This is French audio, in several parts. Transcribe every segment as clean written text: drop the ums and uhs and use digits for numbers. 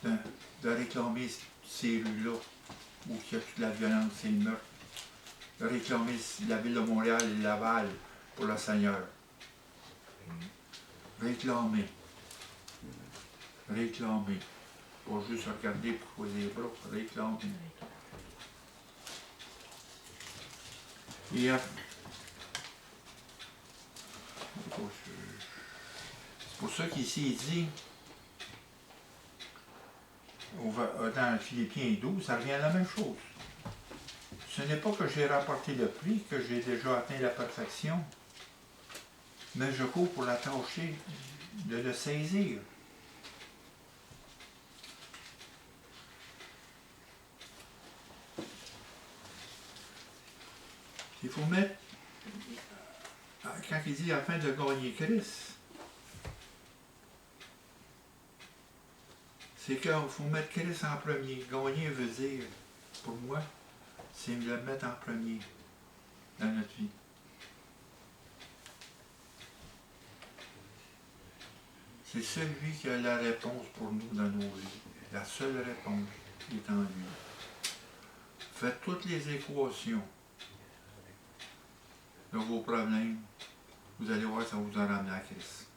de réclamer ces rues-là, où il y a toute la violence et le meurtre. De réclamer la ville de Montréal et Laval pour le Seigneur. Réclamer. Réclamer. Pas juste regarder pour croiser les bras, réclamer. Et c'est pour ça qu'ici il dit, dans Philippiens 12, ça revient à la même chose. Ce n'est pas que j'ai rapporté le prix, que j'ai déjà atteint la perfection, mais je cours pour la tâcher, de le saisir. Il faut mettre, quand il dit afin de gagner Christ, c'est qu'il faut mettre Christ en premier. Gagner veut dire, pour moi, c'est le mettre en premier dans notre vie. C'est celui qui a la réponse pour nous dans nos vies. La seule réponse est en lui. Faites toutes les équations de vos problèmes. Vous allez voir, ça vous a ramené à Christ.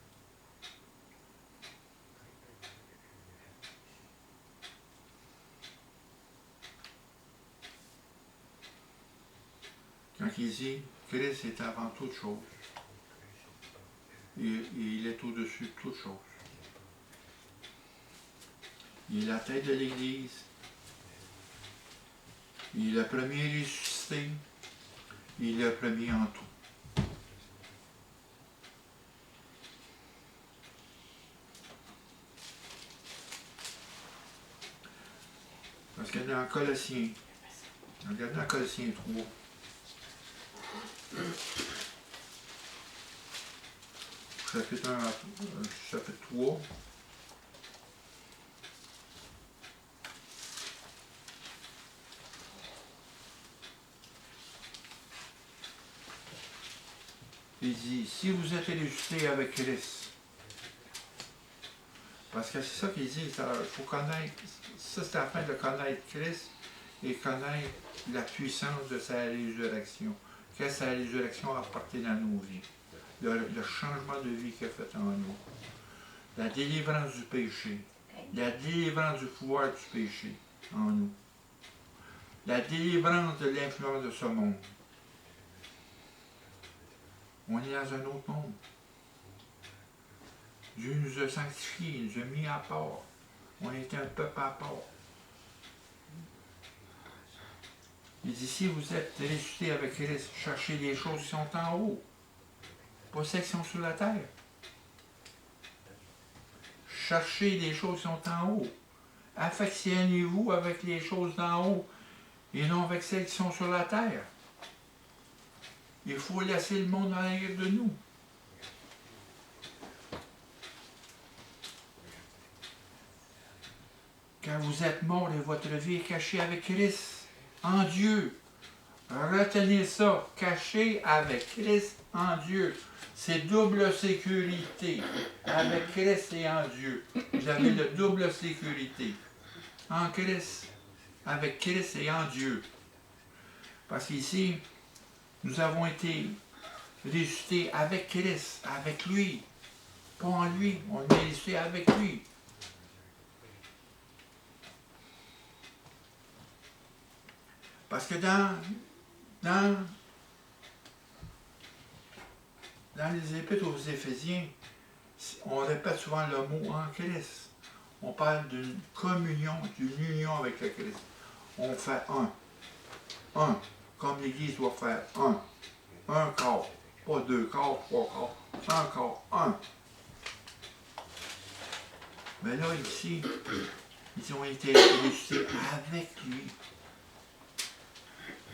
Quand il dit Christ est avant toute chose, et il est au-dessus de toute chose. Il est la tête de l'Église. Il est le premier ressuscité. Il est le premier en tout. Parce que dans Colossiens, regardez dans Colossiens 3, chapitre 3, il dit, si vous êtes ressuscité avec Christ, parce que c'est ça qu'il dit, il faut connaître, ça c'est afin de connaître Christ et connaître la puissance de sa résurrection. Qu'est-ce que sa résurrection a apporté dans nos vies? Le changement de vie qu'il a fait en nous. La délivrance du péché. La délivrance du pouvoir du péché en nous. La délivrance de l'influence de ce monde. On est dans un autre monde. Dieu nous a sanctifiés, il nous a mis à part. On est un peuple à part. Il dit, si vous êtes ressuscités avec Christ, cherchez les choses qui sont en haut, pas celles qui sont sur la terre. Cherchez les choses qui sont en haut. Affectionnez-vous avec les choses d'en haut et non avec celles qui sont sur la terre. Il faut laisser le monde en arrière de nous. Quand vous êtes mort et votre vie est cachée avec Christ, en Dieu. Retenez ça, caché avec Christ en Dieu. C'est double sécurité. Avec Christ et en Dieu. Vous avez le double sécurité. En Christ, avec Christ et en Dieu. Parce qu'ici, nous avons été ressuscités avec Christ, avec lui. Pas en lui, on est ressuscités avec lui. Parce que dans les épîtres aux Éphésiens, on répète souvent le mot en Christ. On parle d'une communion, d'une union avec le Christ. On fait un. Un. Comme l'Église doit faire un. Un corps. Pas deux corps, trois corps. Un corps. Un. Mais là, ici, ils ont été ressuscités avec lui.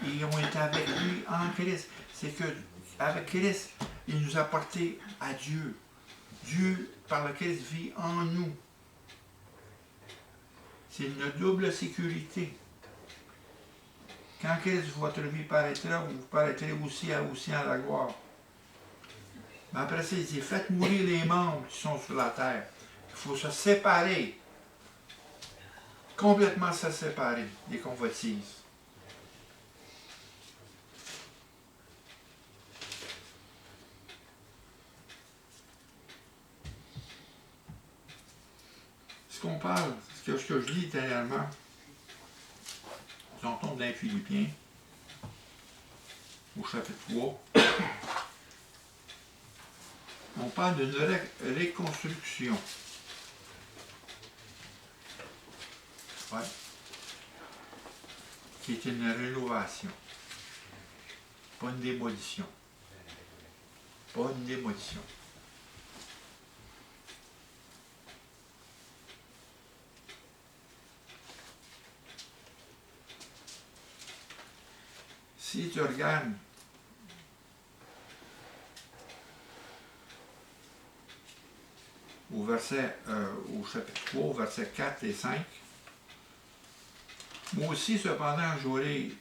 Ils ont été avec lui en Christ. C'est que avec Christ, il nous a portés à Dieu. Dieu, par le Christ, vit en nous. C'est une double sécurité. Quand Christ, votre vie paraîtra, vous paraîtrez aussi à la gloire. Mais après ça, il dit, faites mourir les membres qui sont sur la terre. Il faut se séparer. Complètement se séparer des convoitises. Ce qu'on parle, ce que je lis dernièrement, si on tombe dans les Philippiens, au chapitre 3, on parle d'une reconstruction. Ouais. Qui est une rénovation. Pas une démolition. Pas une démolition. Si tu regardes au chapitre 3, versets 4 et 5, moi aussi, cependant, j'aurai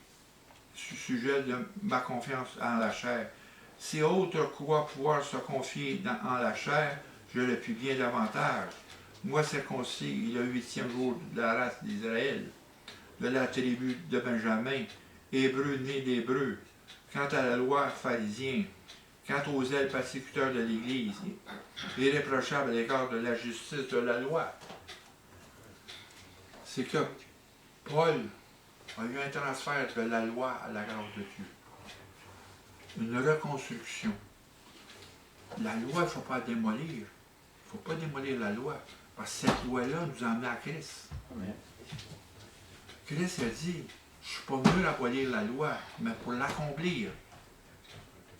ce sujet de ma confiance en la chair. Si autre croit pouvoir se confier en la chair, je le puis bien davantage. Moi, circoncis, le 8e jour de la race d'Israël, de la tribu de Benjamin, hébreu né d'hébreu, quant à la loi pharisien, quant aux ailes persécuteurs de l'Église, irréprochable à l'égard de la justice de la loi. C'est que Paul a eu un transfert de la loi à la grâce de Dieu. Une reconstruction. La loi, il ne faut pas la démolir. Il ne faut pas démolir la loi. Parce que cette loi-là nous a amenés à Christ. Amen. Christ a dit, je ne suis pas venu abolir la loi, mais pour l'accomplir.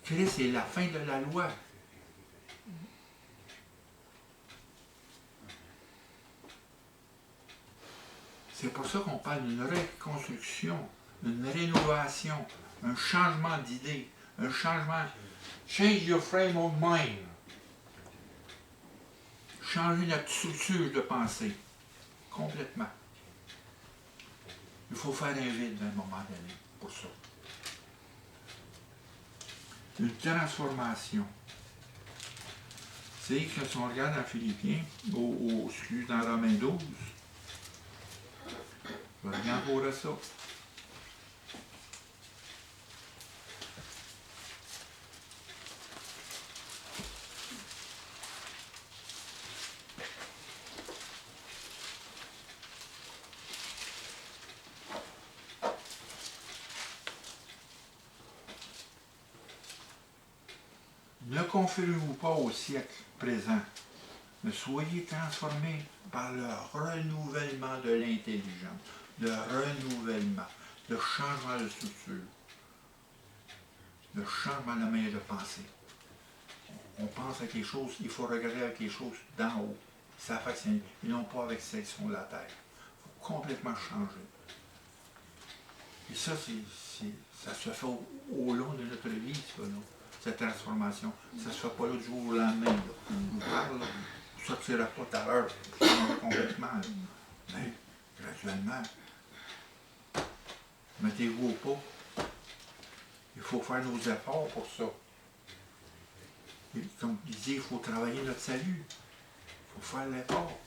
Christ est la fin de la loi. C'est pour ça qu'on parle d'une reconstruction, d'une rénovation, un changement d'idée, un changement. Change your frame of mind. Changer notre structure de pensée. Complètement. Il faut faire un vide à un moment donné pour ça. Une transformation. C'est que si on regarde en Philippiens, dans Romains 12, je vais bien voir ça. Ne confiez-vous pas au siècle présent, mais soyez transformés par le renouvellement de l'intelligence, le renouvellement, le changement de structure, le changement de la manière de penser. On pense à quelque chose, il faut regarder avec les choses d'en haut. Ça fait et non pas avec celles qui sont de la terre. Il faut complètement changer. Et ça, ça se fait au long de notre vie, ça, là. Cette transformation. Ça ne se fait pas là du jour au lendemain. Là. On nous parle, là, on ne sortira pas tout à l'heure, complètement. Là. Mais graduellement, mettez-vous au pas. Il faut faire nos efforts pour ça. Et comme il dit, il faut travailler notre salut. Il faut faire l'effort.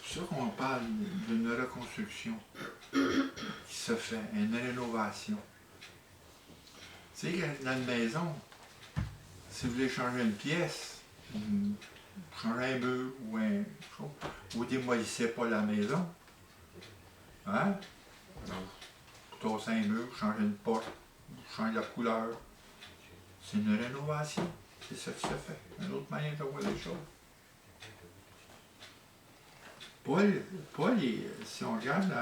C'est pour ça qu'on parle d'une reconstruction qui se fait, une rénovation. Tu sais, dans une maison, si vous voulez changer une pièce, changer un mur ou un chose, vous ne démolissez pas la maison. Hein? Vous tassez un mur, vous changez une porte, vous changez la couleur. C'est une rénovation. C'est ça qui se fait. Une autre manière de voir les choses. Paul si on regarde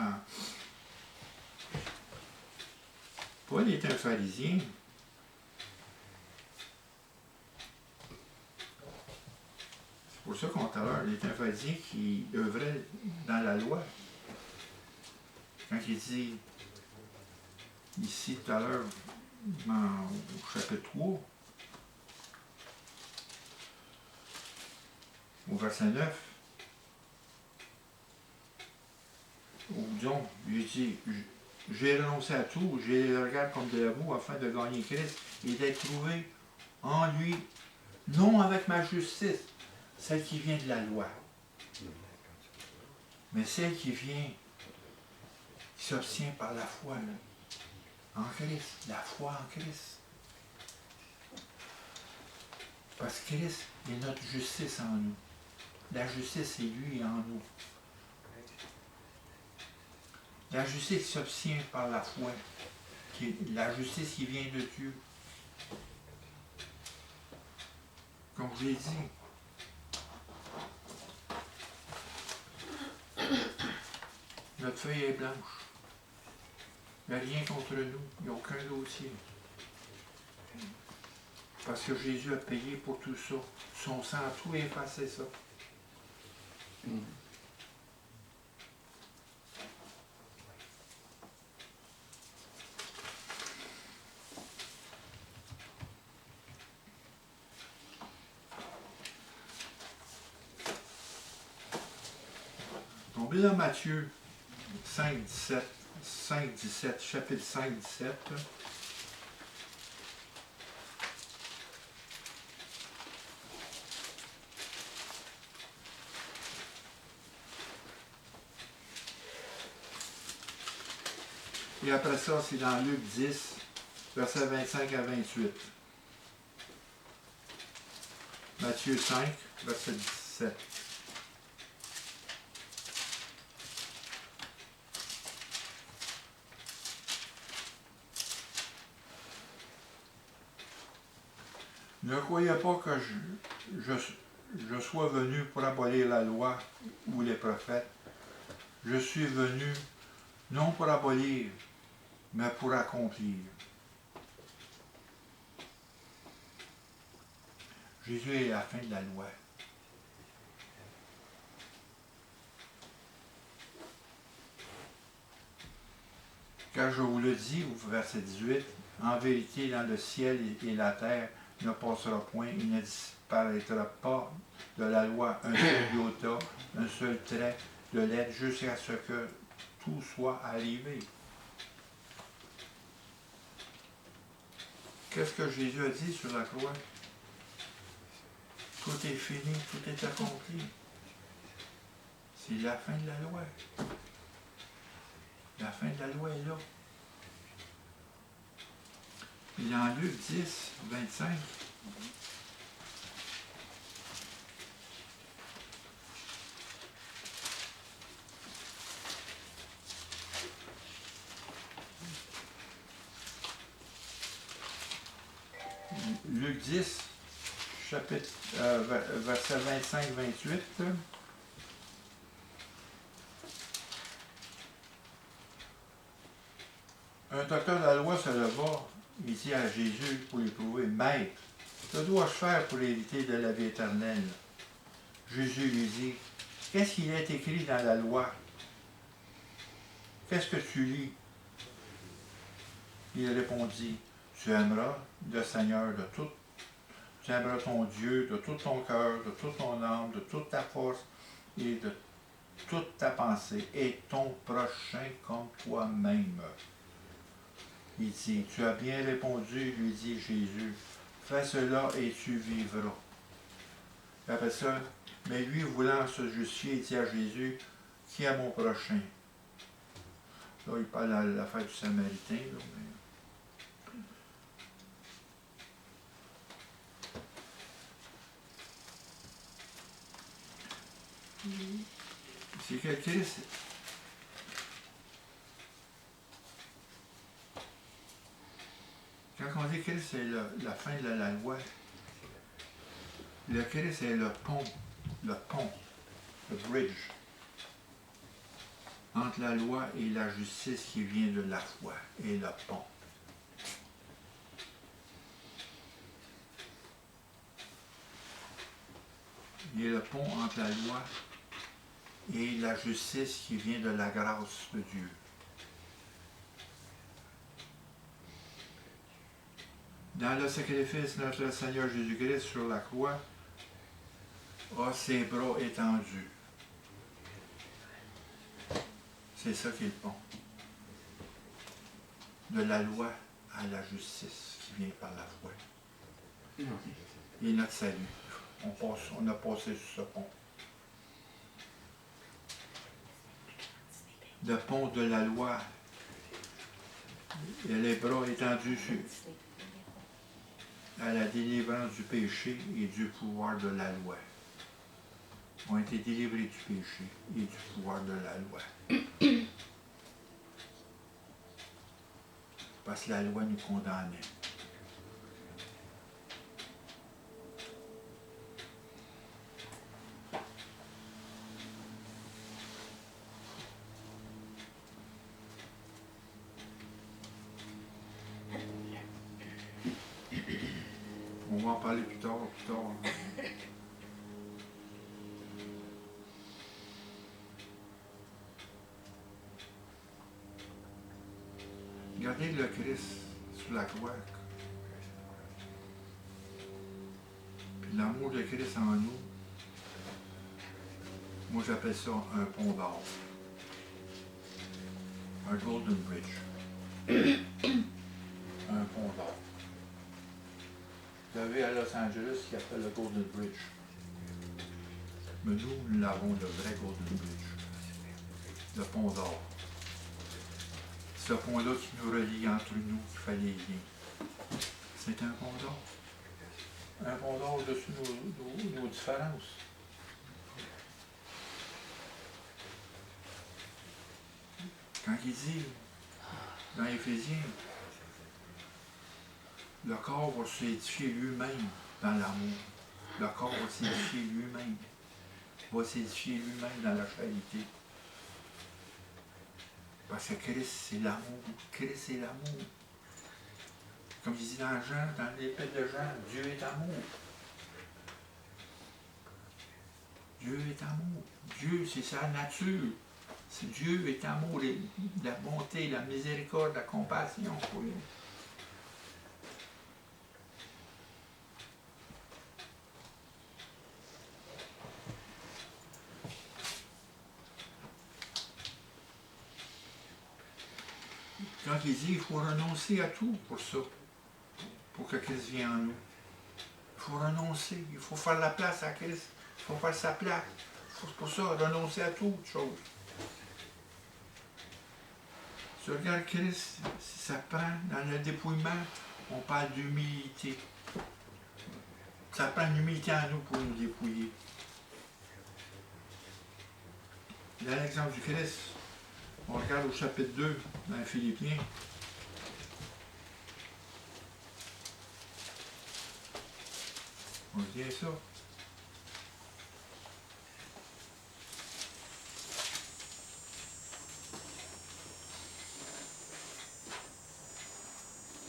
Paul est un pharisien. C'est pour ça qu'on parle, il est un pharisien qui œuvrait dans la loi. Quand il dit, ici tout à l'heure, au chapitre 3, au verset 9, ou disons, il dit, j'ai renoncé à tout, j'ai le regard comme de la boue afin de gagner Christ et d'être trouvé en lui, Non avec ma justice, celle qui vient de la loi, mais celle qui vient, qui s'obtient par la foi en Christ, la foi en Christ. Parce que Christ est notre justice en nous. La justice est lui en nous. La justice s'obtient par la foi, la justice qui vient de Dieu. Comme je l'ai dit, notre feuille est blanche. Il n'y a rien contre nous. Il n'y a aucun dossier. Parce que Jésus a payé pour tout ça. Son sang a tout effacé ça. Tombez dans Matthieu 5, 17, chapitre 5, 17. Et après ça, c'est dans Luc 10, versets 25 à 28. Matthieu 5, verset 17. Ne croyez pas que je sois venu pour abolir la loi ou les prophètes. Je suis venu non pour abolir, mais pour accomplir. Jésus est la fin de la loi. Car je vous le dis, au verset 18, en vérité, dans le ciel et la terre ne passera point, il ne disparaîtra pas de la loi un seul iota, un seul trait de lettre, jusqu'à ce que tout soit arrivé. Qu'est-ce que Jésus a dit sur la croix? Tout est fini, tout est accompli. C'est la fin de la loi. La fin de la loi est là. Et dans Luc 10, 25, Luc 10, chapitre, verset 25-28. Un docteur de la loi se leva, il dit à Jésus pour lui prouver, Maître, que dois-je faire pour hériter de la vie éternelle? Jésus lui dit, qu'est-ce qu'il est écrit dans la loi? Qu'est-ce que tu lis? Il répondit, tu aimeras le Seigneur de tout. Tu aimeras ton Dieu de tout ton cœur, de toute ton âme, de toute ta force et de toute ta pensée, et ton prochain comme toi-même. Il dit, tu as bien répondu, lui dit Jésus, fais cela et tu vivras. Et après ça, mais lui, voulant se justifier, il dit à Jésus, qui est mon prochain? Là, il parle à l'affaire du Samaritain. Là, c'est que Christ, quand on dit Christ, c'est la fin de la loi, le Christ est le pont, le bridge, entre la loi et la justice qui vient de la foi, et le pont. Il est le pont entre la loi et la justice qui vient de la grâce de Dieu. Dans le sacrifice, notre Seigneur Jésus-Christ sur la croix a ses bras étendus. C'est ça qui est le pont. De la loi à la justice qui vient par la foi. et notre salut. On a passé sur ce pont. Le pont de la loi. Et les bras étendus à la délivrance du péché et du pouvoir de la loi. On a été délivrés du péché et du pouvoir de la loi. Parce que la loi nous condamnait. On va en parler plus tard. Regardez le Christ sur la croix. Puis l'amour de Christ en nous, moi j'appelle ça un pont d'or. Un Golden Bridge. Un pont d'or. Vous avez à Los Angeles ce qu'ils appellent le Golden Bridge. Mais nous l'avons, le vrai Golden Bridge. Le pont d'or. Ce pont-là qui nous relie entre nous, qui fait les liens. C'est un pont d'or. Un pont d'or au-dessus de nos différences. Quand il dit, dans Éphésiens, le corps va s'édifier lui-même dans l'amour. Le corps va s'édifier lui-même. Va s'édifier lui-même dans la charité. Parce que Christ, c'est l'amour. Christ, c'est l'amour. Comme il dit dans Jean, dans l'épître de Jean, Dieu est amour. Dieu est amour. Dieu, c'est sa nature. Dieu est amour, la bonté, la miséricorde, la compassion pour nous. Quand il dit qu'il faut renoncer à tout pour ça, pour que Christ vienne en nous. Il faut renoncer, il faut faire la place à Christ, il faut faire sa place. Il faut pour ça renoncer à toute chose. Si tu regardes Christ, si ça prend dans le dépouillement, on parle d'humilité. Ça prend une humilité en nous pour nous dépouiller. Dans l'exemple du Christ, on regarde au chapitre 2, dans les Philippiens. On dit ça.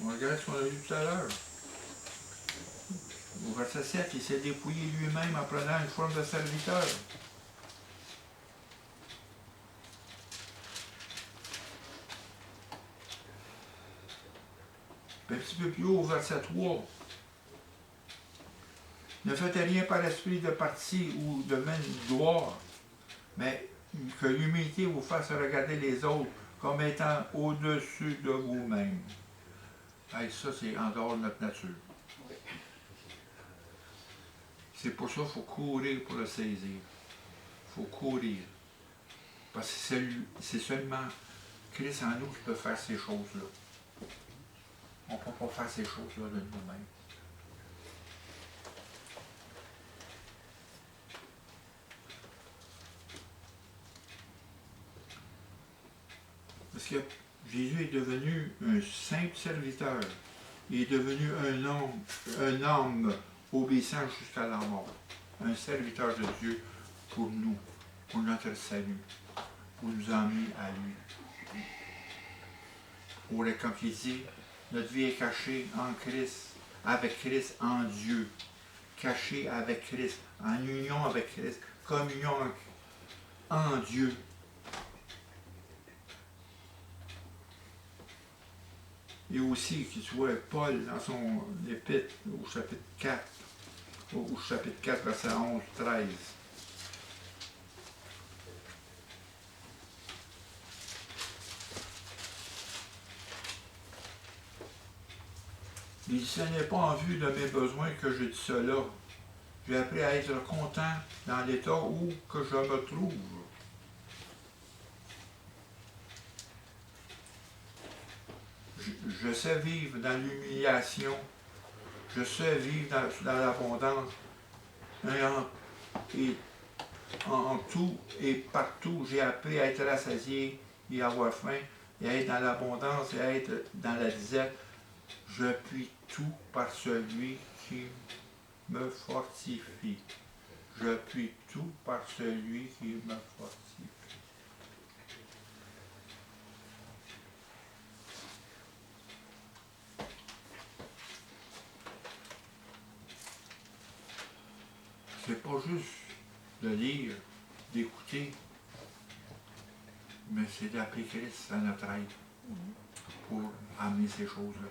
On regarde ce qu'on a vu tout à l'heure. Au verset 7, il s'est dépouillé lui-même en prenant une forme de serviteur. Puis un petit peu plus haut, au verset 3. Ne faites rien par esprit de parti ou de même gloire, mais que l'humilité vous fasse regarder les autres comme étant au-dessus de vous-même. Hey, ça, c'est en dehors de notre nature. C'est pour ça qu'il faut courir pour le saisir. Il faut courir. Parce que c'est seulement Christ en nous qui peut faire ces choses-là. On ne peut pas faire ces choses-là de nous-mêmes. Parce que Jésus est devenu un simple serviteur. Il est devenu un homme obéissant jusqu'à la mort. Un serviteur de Dieu pour nous, pour notre salut, pour nous emmener à lui. Comme il dit, notre vie est cachée en Christ, avec Christ en Dieu. Cachée avec Christ, en union avec Christ, communion en Dieu. Et aussi, tu vois, Paul, dans son épître, au chapitre 4, verset 11, 13. Il dit, ce n'est pas en vue de mes besoins que je dis cela. J'ai appris à être content dans l'état où que je me trouve. Je sais vivre dans l'humiliation. Je sais vivre dans l'abondance. Et en tout et partout, j'ai appris à être rassasié et à avoir faim, et à être dans l'abondance et à être dans la disette. Je puis tout par celui qui me fortifie. Je puis tout par celui qui me fortifie. C'est pas juste de lire, d'écouter, mais c'est d'appeler Christ à notre aide pour amener ces choses-là.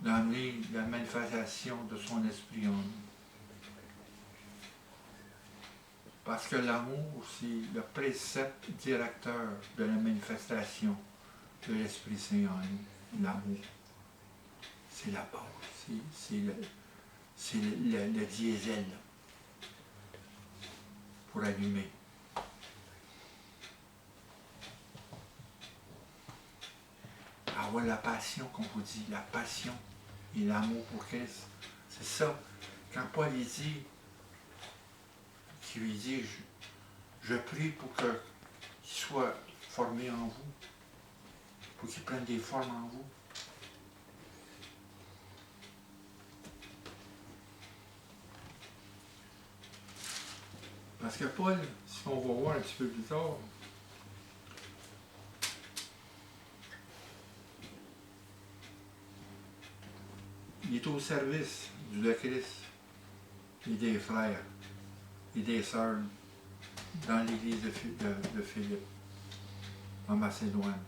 D'amener la manifestation de son esprit en nous. Parce que l'amour, c'est le précepte directeur de la manifestation de l'Esprit Saint en nous. L'amour. C'est la base. C'est le diesel pour allumer. Avoir la passion, comme vous dit, la passion et l'amour pour Christ. C'est ça. Quand Paul dit, qui lui dit, je prie pour qu'il soit formé en vous, pour qu'il prenne des formes en vous. Parce que Paul, si on va voir un petit peu plus tard, il est au service du Christ et des frères et des sœurs dans l'église de Philippe, en Macédoine.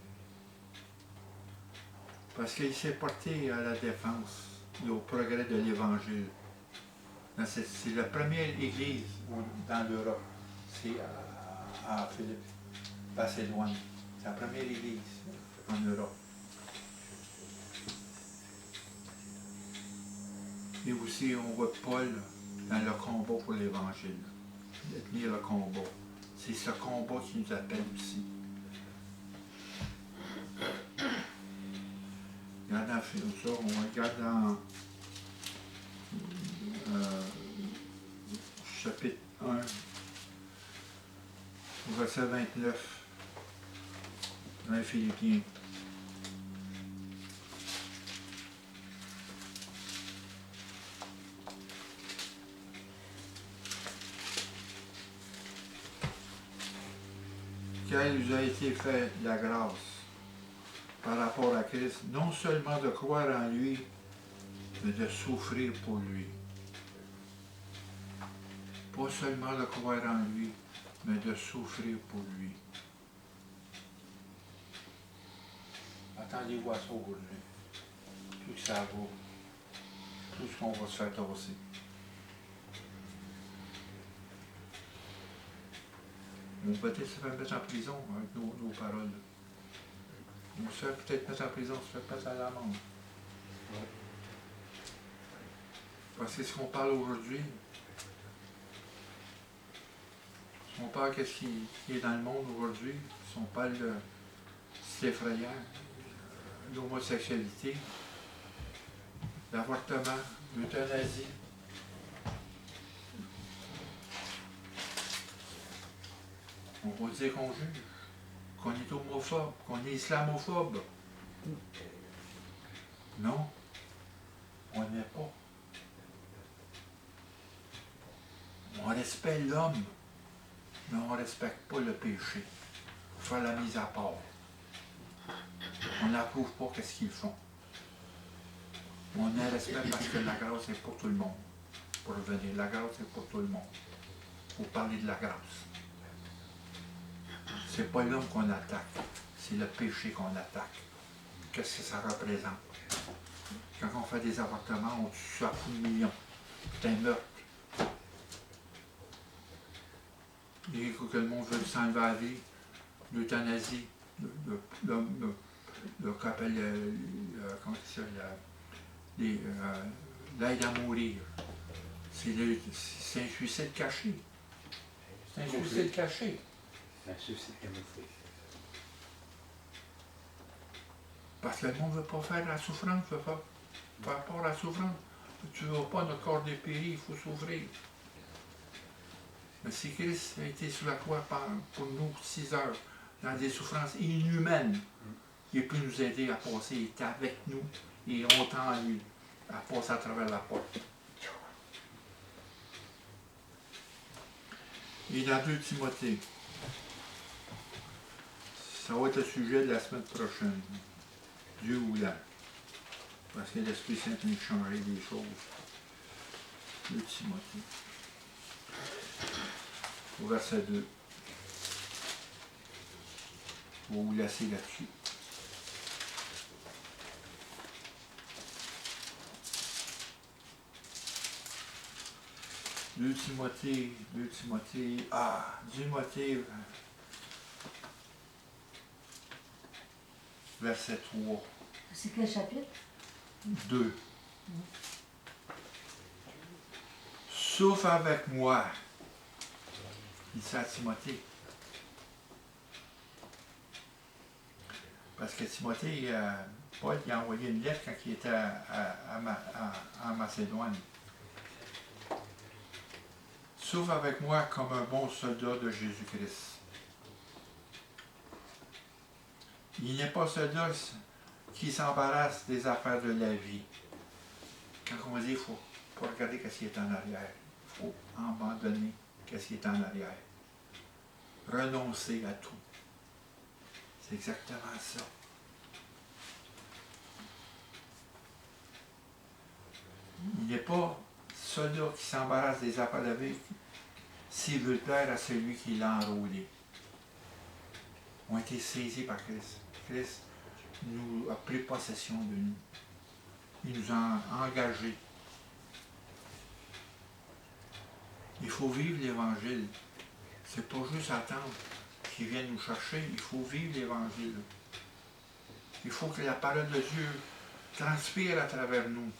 Parce qu'il s'est porté à la défense et au progrès de l'Évangile. C'est la première église dans l'Europe, c'est à Philippe, Macédoine. C'est la première église en Europe. Et aussi, on voit Paul dans le combat pour l'Évangile, de tenir le combat. C'est ce combat qui nous appelle aussi. Regarde dans ça, on regarde dans chapitre 1, verset 29, dans les Philippiens. Car il nous a été fait la grâce par rapport à Christ, non seulement de croire en lui, mais de souffrir pour lui. Pas seulement de croire en lui, mais de souffrir pour lui. Attendez-vous à ça aujourd'hui. Tout que ça vaut. Tout ce qu'on va se faire tasser. On peut peut-être se faire mettre en prison avec nos paroles. On se fait peut-être mettre en prison, on se fait mettre à l'amende. Parce que ce qu'on parle aujourd'hui, si on parle de ce qui est dans le monde aujourd'hui, si on parle de c'est effrayant, l'homosexualité, l'avortement, l'euthanasie. On va dire qu'on juge, qu'on est homophobe, qu'on est islamophobe. Non, on n'est pas. On respecte l'homme, mais on ne respecte pas le péché. Il faut faire la mise à part. On n'approuve pas ce qu'ils font. On a respect parce que la grâce est pour tout le monde. Pour revenir, la grâce est pour tout le monde. Il faut parler de la grâce. C'est pas l'homme qu'on attaque, c'est le péché qu'on attaque. Qu'est-ce que ça représente? Quand on fait des avortements, on tue ça à coups de millions. C'est un meurtre. Et que le monde veut s'enlever la vie, l'euthanasie, qu'on appelle comment ça, l'aide à mourir. C'est un suicide caché. C'est un suicide caché. C'est un suicide camouflé. Parce que le monde ne veut pas faire la souffrance, ne veut pas faire part à la souffrance. Tu ne veux pas notre corps dépérir, il faut souffrir. Mais si Christ a été sur la croix pour nous 6 heures, dans des souffrances inhumaines, il peut nous aider à passer, il est avec nous et on tend à passer à travers la porte. Et dans 2 Timothée, ça va être le sujet de la semaine prochaine. Dieu voulant. Parce que l'Esprit Saint nous changerait des choses. 2 Timothée. Au verset 2. Je vais vous laisser là-dessus. Deux Timothée, verset 3. C'est quel chapitre? 2. Souffre avec moi. Il dit à Timothée. Parce que Timothée, Paul, il a envoyé une lettre quand il était en Macédoine. Souffre avec moi comme un bon soldat de Jésus-Christ. Il n'est pas soldat qui s'embarrasse des affaires de la vie. Quand on dit, il faut pas regarder ce qui est en arrière. Il faut abandonner ce qui est en arrière. Renoncer à tout. C'est exactement ça. Il n'est pas soldat qui s'embarrasse des affaires de la vie s'il veut plaire à celui qui l'a enrôlé. On a été saisis par Christ. Christ nous a pris possession de nous. Il nous a engagés. Il faut vivre l'Évangile. C'est pas juste attendre qu'il vienne nous chercher. Il faut vivre l'Évangile. Il faut que la parole de Dieu transpire à travers nous.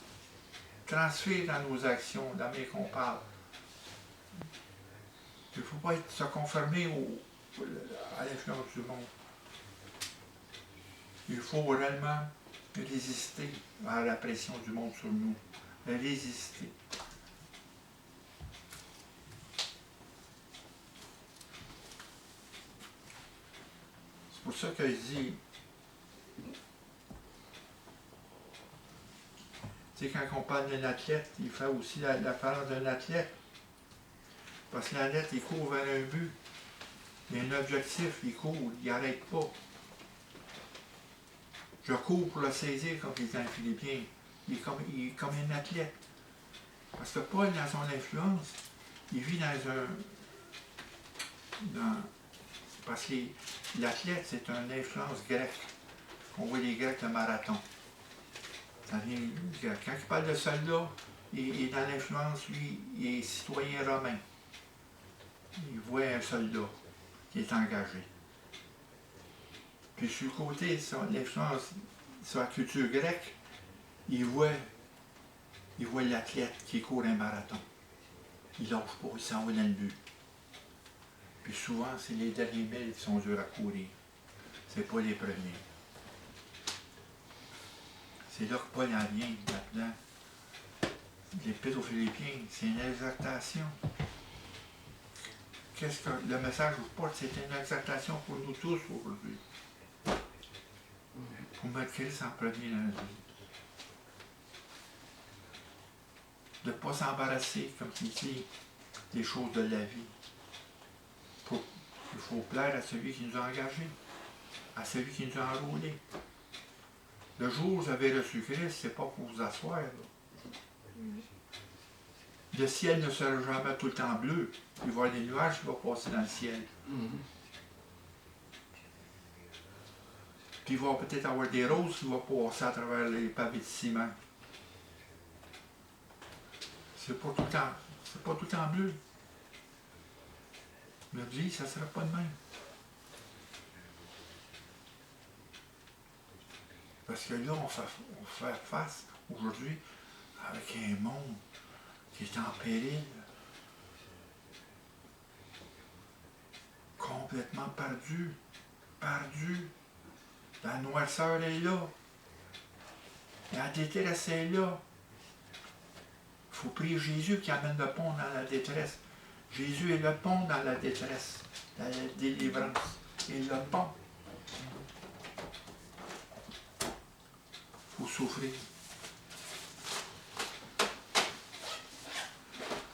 Transpire dans nos actions, dans les qu'on parle. Il ne faut pas se conformer à l'influence du monde. Il faut réellement résister à la pression du monde sur nous. Résister. C'est pour ça que je dis, tu sais, quand on parle d'un athlète, il fait aussi la parole d'un athlète. Parce que l'athlète, il court vers un but. Il y a un objectif, il court, il n'arrête pas. Je cours pour le saisir, comme il dit dans Philippiens. Il est comme un athlète. Parce que Paul, dans son influence, il vit parce que l'athlète, c'est une influence grecque. On voit les Grecs, le marathon. Ça vient du grec. Quand il parle de soldat, il est dans l'influence, lui, il est citoyen romain. Il voit un soldat qui est engagé. Puis sur le côté, l'influence sur la culture grecque, il voit l'athlète qui court un marathon. Il lâche pas, il s'en va dans le but. Puis souvent, c'est les derniers milles qui sont durs à courir. C'est pas les premiers. C'est là que Paul en vient là-dedans. L'Épître aux Philippiens, c'est une exhortation. Qu'est-ce que le message que je porte, c'est une exhortation pour nous tous aujourd'hui. Pour mettre Christ en premier dans notre vie. De ne pas s'embarrasser, comme il dit, des choses de la vie. Il faut plaire à celui qui nous a engagés, à celui qui nous a enrôlés. Le jour où vous avez reçu Christ, c'est pas pour vous asseoir. Là. Le ciel ne sera jamais tout le temps bleu. Il va y avoir des nuages qui vont passer dans le ciel. Puis il va peut-être avoir des roses qui vont passer à travers les pavés de ciment. C'est pas tout le temps bleu. Notre vie, ça ne sera pas de même. Parce que là, on fait face aujourd'hui avec un monde qui est en péril, complètement perdu. La noirceur est là. La détresse est là. Il faut prier Jésus qui amène le pont dans la détresse. Jésus est le pont dans la détresse, dans la délivrance. Il est le pont. Il faut souffrir.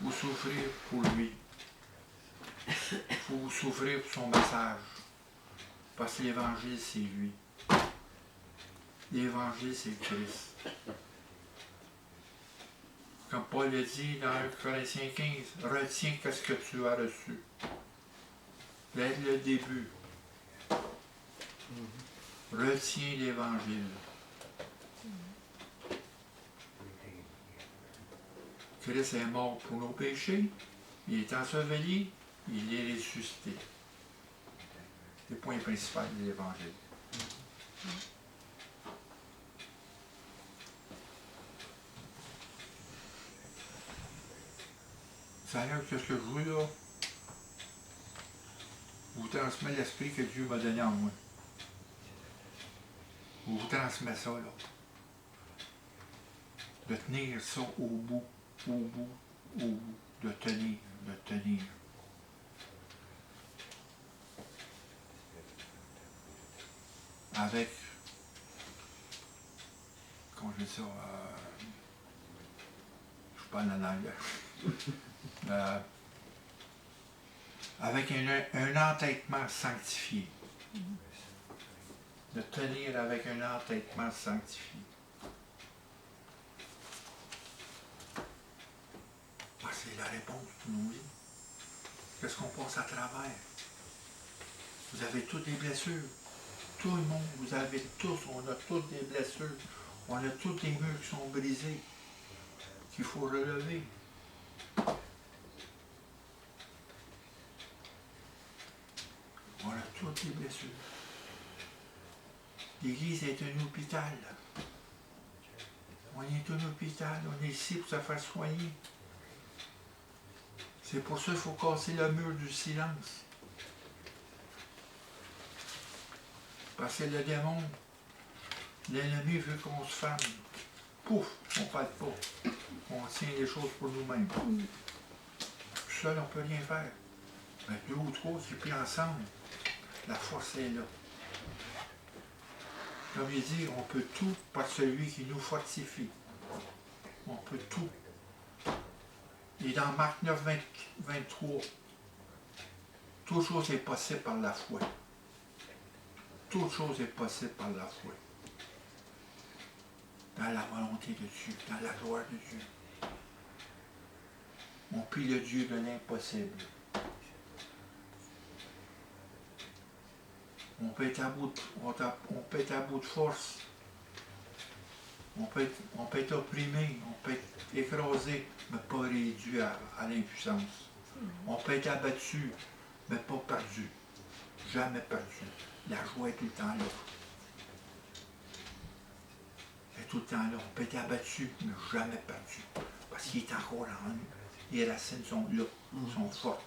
Il faut souffrir pour lui. Il faut souffrir pour son message. Parce que l'Évangile, c'est lui. L'Évangile, c'est Christ. Comme Paul le dit dans 1 Corinthiens 15, retiens ce que tu as reçu. Dès le début. Retiens l'Évangile. Christ est mort pour nos péchés, il est enseveli, il est ressuscité. C'est le point principal de l'Évangile. Seigneur, qu'est-ce que je veux là? Je vous transmets l'esprit que Dieu m'a donné en moi. Je vous transmets ça là. De tenir ça au bout. De tenir. Avec, comment je dis ça, je parle en anglais, avec un entêtement sanctifié. De tenir avec un entêtement sanctifié. C'est la réponse pour nos vies. Qu'est-ce qu'on passe à travers? Vous avez toutes des blessures. Tout le monde, vous avez tous, on a toutes des blessures. On a tous des murs qui sont brisés, qu'il faut relever. On a toutes des blessures. L'Église est un hôpital. On est un hôpital, on est ici pour se faire soigner. C'est pour ça qu'il faut casser le mur du silence. Parce que le démon, l'ennemi veut qu'on se ferme. Pouf, on ne parle pas. On tient les choses pour nous-mêmes. Tout seul, on ne peut rien faire. Mais deux ou trois qui prient ensemble, la force est là. Comme il dit, on peut tout par celui qui nous fortifie. On peut tout. Et dans Marc 9, 23, toute chose est possible par la foi. Toute chose est possible par la foi. Dans la volonté de Dieu, dans la gloire de Dieu. On prie le Dieu de l'impossible. On peut être à bout de force. On peut être opprimé, on peut être écrasé, mais pas réduit à l'impuissance. On peut être abattu, mais pas perdu. Jamais perdu. La joie est tout le temps là. Elle est tout le temps là. On peut être abattu, mais jamais perdu. Parce qu'il est encore en nous. Les racines sont là, sont fortes.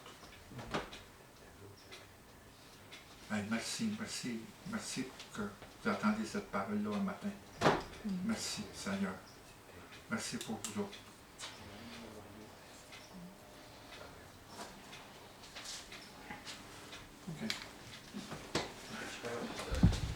Ben, merci que vous entendez cette parole-là un matin. Merci, Seigneur. Merci pour vous autres.